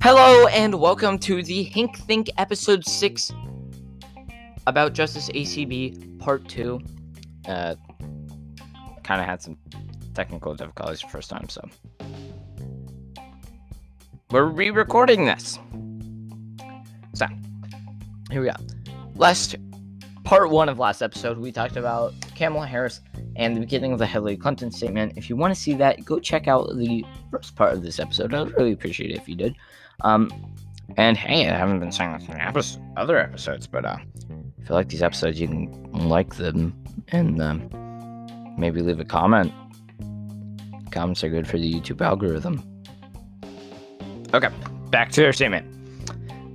Hello and welcome to the Hink Think Ep6 about Justice ACB Part 2. Kind of had some technical difficulties the first time, so we're re-recording this. So, here we go. Part 1 of last episode, we talked about Kamala Harris and the beginning of the Hillary Clinton statement. If you want to see that, go check out the first part of this episode. I would really appreciate it if you did. And hey, I haven't been saying this in other episodes, but if you like these episodes, you can like them and maybe leave a comment. Comments are good for the YouTube algorithm. Okay, back to their statement.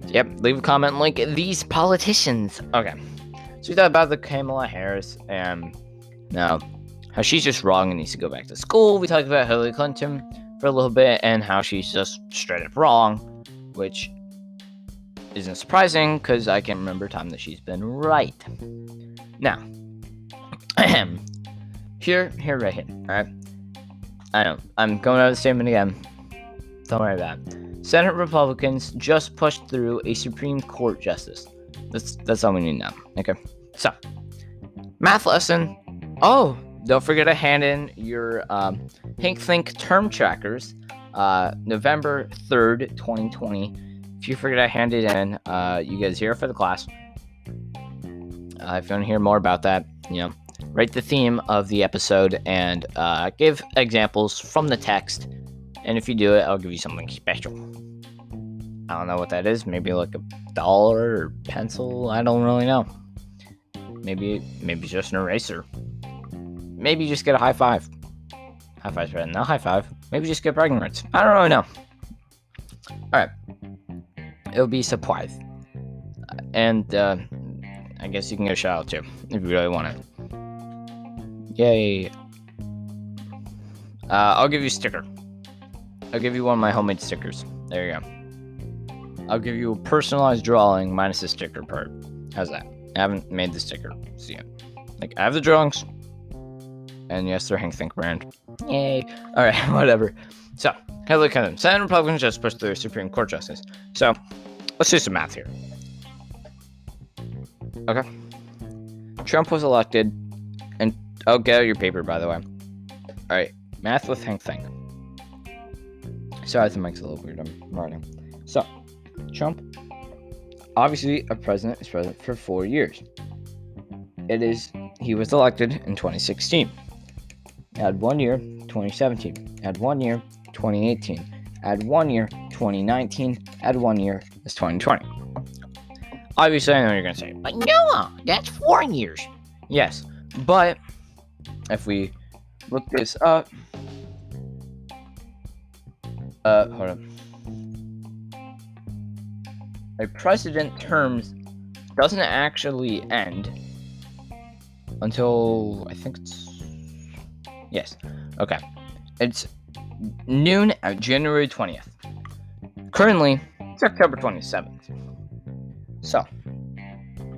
Yep, leave a comment and like these politicians. Okay, so we thought about the Kamala Harris and now how she's just wrong and needs to go back to school. We talked about Hillary Clinton for a little bit and how she's just straight up wrong, which isn't surprising because I can't remember a time that she's been right. Now, here, right here, alright? I know, I'm going over the statement again. Don't worry about it. Senate Republicans just pushed through a Supreme Court justice. That's all we need now. Okay, so, math lesson. Oh, don't forget to hand in your Hink Think term trackers, November 3rd, 2020. If you forget to hand it in, you get 0 for the class. If you want to hear more about that, write the theme of the episode and give examples from the text. And if you do it, I'll give you something special. I don't know what that is. Maybe like a dollar or pencil. I don't really know. Maybe just an eraser. Maybe just get a high five. High five's better than no high five. Maybe just get bragging rights. I don't really know. Alright. It'll be a surprise. And I guess you can get a shout out too if you really want it. Yay. I'll give you a sticker. I'll give you one of my homemade stickers. There you go. I'll give you a personalized drawing minus the sticker part. How's that? I haven't made the sticker yet. I have the drawings. And yes, they're Hink Think brand. Yay. Alright, whatever. So, Hillary Clinton. Senate Republicans just pushed through Supreme Court justice. So, let's do some math here. Okay. Trump was elected. And I'll get out your paper, by the way. Alright. Math with Hink Think. Sorry, the mic's a little weird. I'm writing. So, Trump, obviously, a president is president for 4 years. He was elected in 2016. Add 1 year, 2017. Add 1 year, 2018. Add 1 year, 2019. Add 1 year, it's 2020. Obviously, I know you're going to say, but Noah, that's 4 years. Yes, but if we look this up, hold on. A president terms doesn't actually end until, I think yes, okay. It's noon at January 20th. Currently, it's October 27th. So,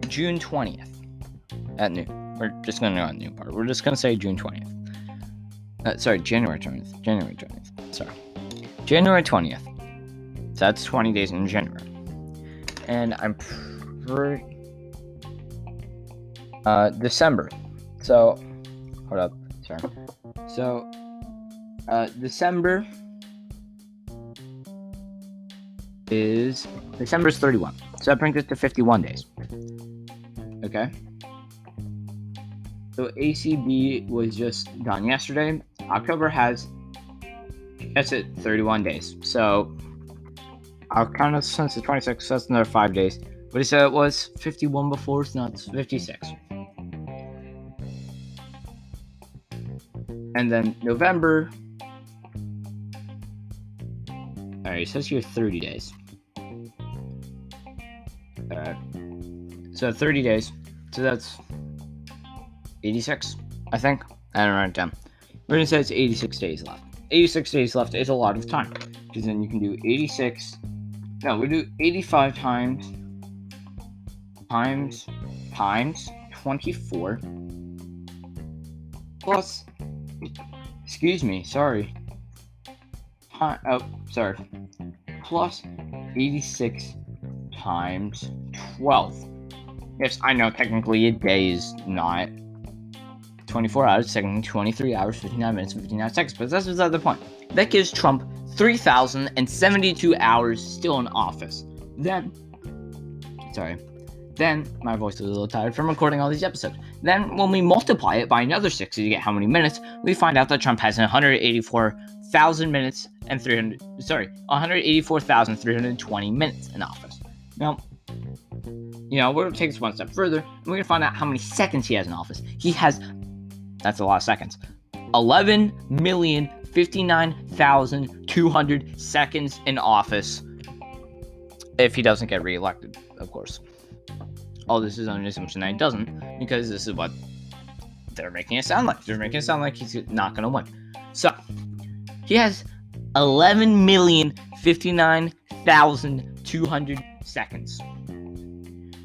June 20th at noon. We're just going to go on the noon part. We're just going to say June 20th. January 20th. January 20th. Sorry. January 20th. So that's 20 days in January. And I'm December. So, hold up. Sorry. So, December is 31. So that brings us to 51 days. Okay. So ACB was just done yesterday. October has, that's it, 31 days. So I'll count it since the 26th, so that's another 5 days. But he said it was 51 before, so now it's 56. And then November. Alright, it says here 30 days. So 30 days. So that's 86, I think. I don't write it down. We're going to say it's 86 days left. 86 days left is a lot of time. Because then you can do 86. No, we do 85 times 24 plus, excuse me, sorry. Plus 86 times 12. Yes, I know technically a day is not 24 hours, technically 23 hours, 59 minutes, 59 seconds, but that's beside the point. That gives Trump 3,072 hours still in office. Then, my voice is a little tired from recording all these episodes. Then, when we multiply it by another 60 to get how many minutes, we find out that Trump has 184,000 minutes and 184,320 minutes in office. Now, we're going to take this one step further, and we're going to find out how many seconds he has in office. He has, that's a lot of seconds, 11,059,200 seconds in office if he doesn't get reelected, of course. All this is on the assumption that he doesn't, because this is what they're making it sound like. They're making it sound like he's not going to win. So, he has 11,059,200 seconds.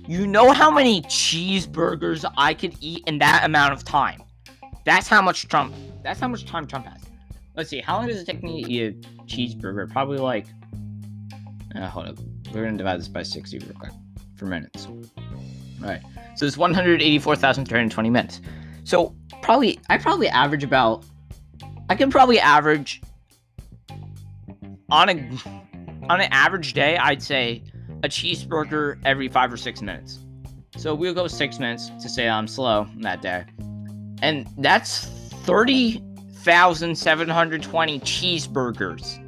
You know how many cheeseburgers I could eat in that amount of time? That's how much time Trump has. Let's see, how long does it take me to eat a cheeseburger? Probably like, hold up. We're going to divide this by 60 real quick for minutes. Alright, so it's 184,320 minutes. So I can probably average on an average day, I'd say a cheeseburger every 5 or 6 minutes. So we'll go 6 minutes to say I'm slow that day. And that's 30,720 cheeseburgers.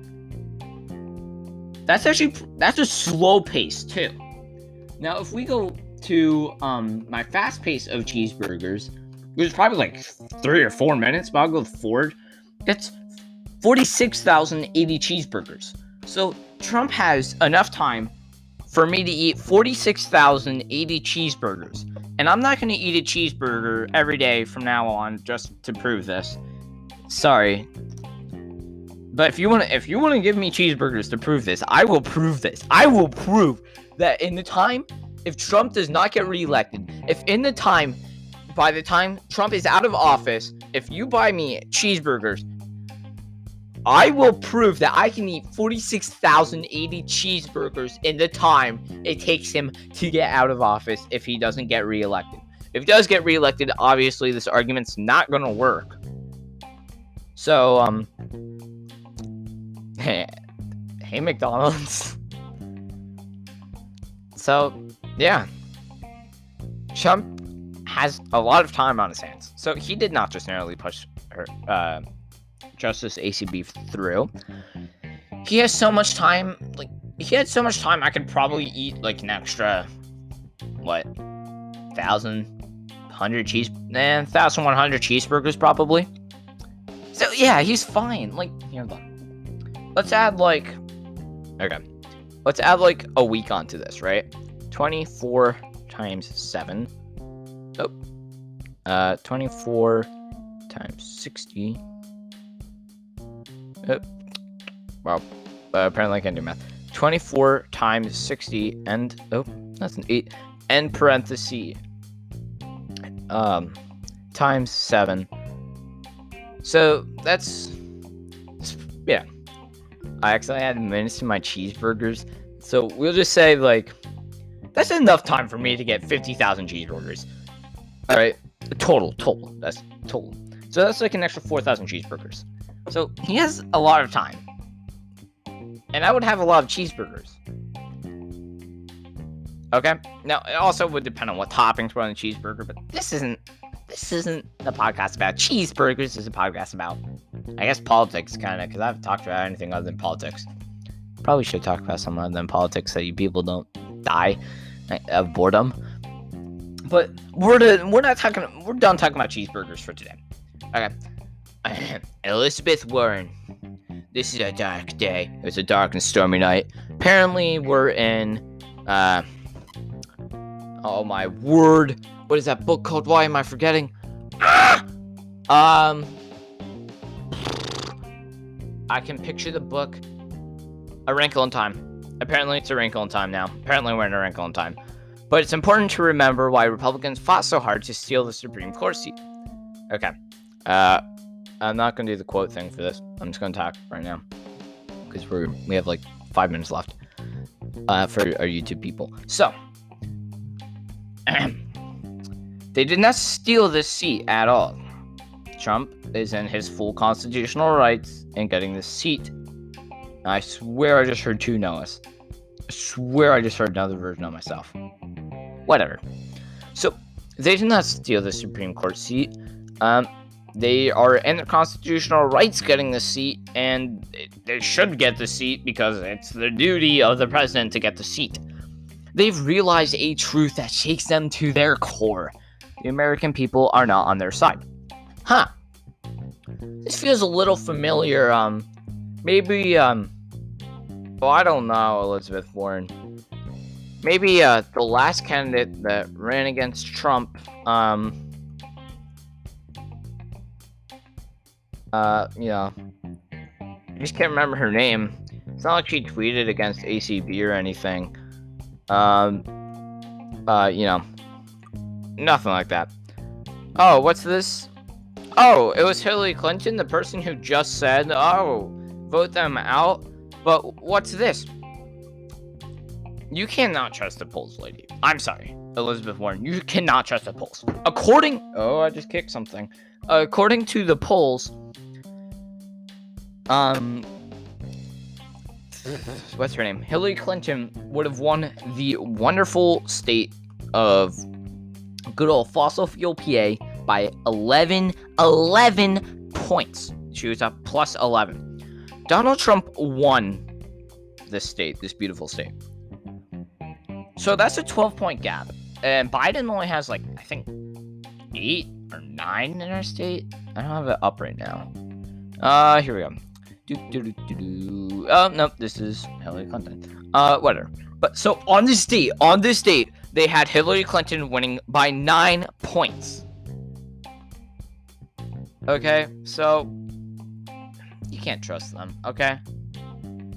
That's a slow pace too. Now, if we go to my fast pace of cheeseburgers, which is probably like 3 or 4 minutes, but I'll go forward. That's 46,080 cheeseburgers. So Trump has enough time for me to eat 46,080 cheeseburgers. And I'm not going to eat a cheeseburger every day from now on just to prove this. Sorry. But if you want to give me cheeseburgers to prove this, I will prove this. I will prove that in the time, if Trump does not get reelected, by the time Trump is out of office, if you buy me cheeseburgers, I will prove that I can eat 46,080 cheeseburgers in the time it takes him to get out of office if he doesn't get reelected. If he does get reelected, obviously this argument's not going to work. So, hey McDonald's. So, yeah. Trump has a lot of time on his hands. So he did not just narrowly push Justice ACB through. He has so much time. I could probably eat like an extra 1,100 cheeseburgers probably. So yeah, he's fine. Let's add like a week onto this, right? 24 times 7. 24 times 60. Apparently I can't do math. 24 times 60 and that's an 8 and parenthesis times 7. So that's I actually had minutes to my cheeseburgers. So we'll just say that's enough time for me to get 50,000 cheeseburgers. All right, total. That's total. So that's like an extra 4,000 cheeseburgers. So he has a lot of time, and I would have a lot of cheeseburgers. Okay. Now it also would depend on what toppings were on the cheeseburger, but this isn't a podcast about cheeseburgers. This is a podcast about, I guess, politics, kind of, because I haven't talked about anything other than politics. Probably should talk about something other than politics so you people don't die of boredom. But we're done talking about cheeseburgers for today. Okay. Elizabeth Warren. This is a dark day. It was a dark and stormy night. Apparently we're in oh my word. What is that book called? Why am I forgetting? I can picture the book. A Wrinkle in Time. Apparently it's A Wrinkle in Time now. Apparently we're in A Wrinkle in Time. But it's important to remember why Republicans fought so hard to steal the Supreme Court seat. Okay. I'm not going to do the quote thing for this. I'm just going to talk right now. Because we have 5 minutes left. for our YouTube people. So, they did not steal this seat at all. Trump is in his full constitutional rights in getting this seat. I swear I just heard two Noahs. I swear I just heard another version of myself. Whatever. So, they did not steal the Supreme Court seat. They are in their constitutional rights getting the seat, and they should get the seat because it's the duty of the president to get the seat. They've realized a truth that shakes them to their core. The American people are not on their side. Huh. This feels a little familiar. Maybe, well, I don't know, Elizabeth Warren. Maybe, the last candidate that ran against Trump, I just can't remember her name. It's not like she tweeted against ACB or anything. Nothing like that. Oh, what's this? Oh, it was Hillary Clinton, the person who just said, oh, vote them out. But what's this? You cannot trust the polls, lady. I'm sorry, Elizabeth Warren. You cannot trust the polls. Oh, I just kicked something. According to the polls, what's her name? Hillary Clinton would have won the wonderful state of good old fossil fuel PA by 11 points. She was up plus 11. Donald Trump won this state, this beautiful state. So that's a 12-point gap. And Biden only has, I think 8 or 9 in our state. I don't have it up right now. Here we go. Oh, nope, this is Hillary Clinton. Whatever. But so on this date, they had Hillary Clinton winning by 9 points. Okay, so you can't trust them, okay?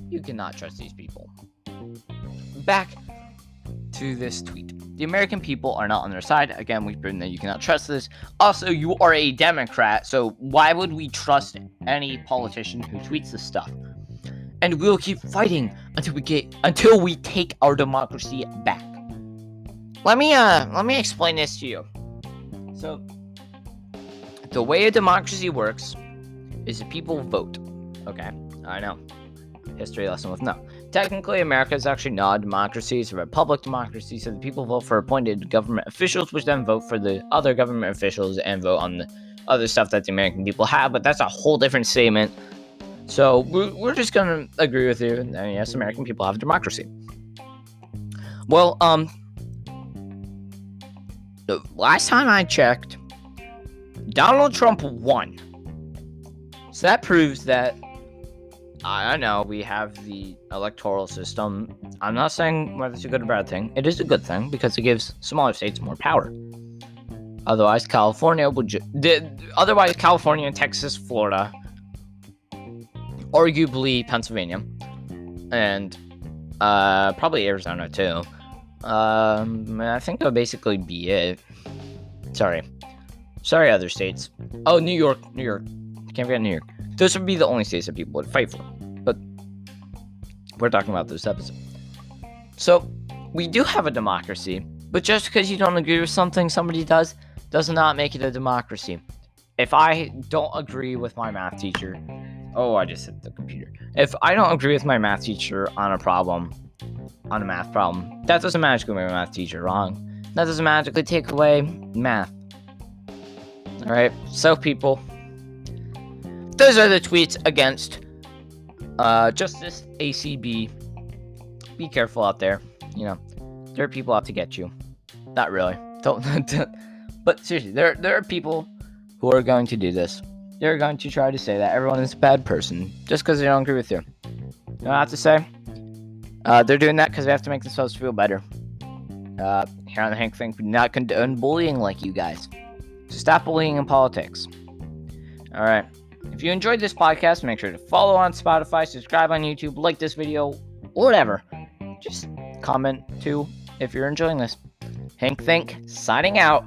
You cannot trust these people. Back to this tweet. The American people are not on their side. Again, we've proven that you cannot trust this. Also, you are a Democrat, so why would we trust any politician who tweets this stuff? And we'll keep fighting until we take our democracy back. Let me explain this to you. So, the way a democracy works is that people vote. Okay, I know. History lesson with no. Technically, America is actually not a democracy. It's a republic democracy, so the people vote for appointed government officials, which then vote for the other government officials and vote on the other stuff that the American people have, but that's a whole different statement. So, we're just going to agree with you, and yes, American people have a democracy. Well, the last time I checked, Donald Trump won. So that proves that, I know, we have the electoral system. I'm not saying whether it's a good or bad thing. It is a good thing because it gives smaller states more power. Otherwise, California, Texas, Florida, arguably Pennsylvania, and probably Arizona too. I think that would basically be it. Sorry, other states. Oh, New York. Can't forget New York. Those would be the only states that people would fight for. But we're talking about this episode. So, we do have a democracy, but just because you don't agree with something somebody does not make it a democracy. If I don't agree with my math teacher, I just hit the computer. If I don't agree with my math teacher on a math problem, that doesn't magically make my math teacher wrong. That doesn't magically take away math. Alright, so people, those are the tweets against Justice ACB. Be careful out there. There are people out to get you. Not really. Don't. But seriously, there are people who are going to do this. They're going to try to say that everyone is a bad person just because they don't agree with you. You know what I have to say? They're doing that because they have to make themselves feel better. Here on the Hink Think, we do not condone bullying like you guys. So stop bullying in politics. Alright. If you enjoyed this podcast, make sure to follow on Spotify, subscribe on YouTube, like this video, whatever. Just comment too if you're enjoying this. Hink Think, signing out.